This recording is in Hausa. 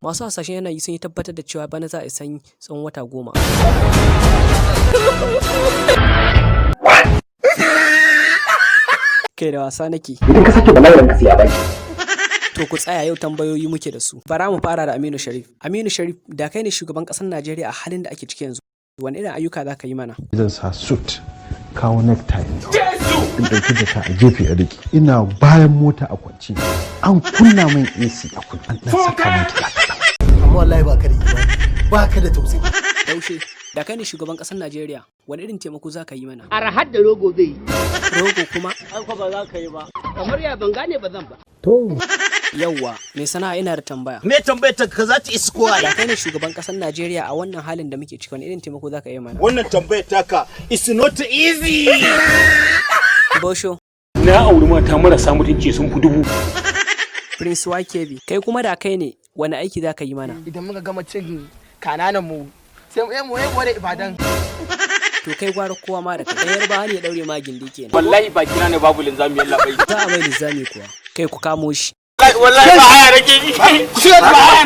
Masu hasashen yanayi sun yi tabbatar da cewa bana za a yi sanyi tsawon wata 10. Kai da wasa nake. Idan ka sake bala'in ka sai a baki. To ku tsaya, yau tambayoyi muke da su. Bara mu fara da Aminu Sharif. Aminu Sharif, da kai ne shugaban ƙasar Najeriya a halin da ake ciki yanzu, wani irin ayyuka za ka yi mana? Zan sa suit, kawo necktie, in ɗauki jaka a gefe a riki. Ina bayan mota a kwance. An kunna min AC a kunna. An ɗan saka min kiɗa kaɗan. Amma wallahi ba ka da imani, ba ka da tausayi. Yaushe, da kai ne shugaban ƙasar Najeriya, wani irin taimako za ka yi mana? Arahar da rogo zai yi. Rogo kuma? An fa ba za ka yi ba. Kamar ya ban gane ba zan ba. To. Yawwa, mai sana'a ina da tambaya. Me tambayar ka za ta isa kowa? Da kai ne shugaban ƙasar Najeriya a wannan halin da muke ciki, wani irin taimako za ka yi mana? Wannan tambayar taka is not easy. Bosho. Na auri mata marasa mutunci sun fi 1000. Prince Wakebi, kai kuma da kai ne, wani aiki za ka yi mana? Idan muka gama cin kananan mu sai mu yi da Ibadan. To kai gwara kowa ma da kai yarba ne ya daure ma gindi kenan. Wallahi ba kina ne babu linzami yalla bai. Za a mai linzami kuwa. Kai ku kamo shi. Wallahi ba haya nake ji. Ku shiga ba haya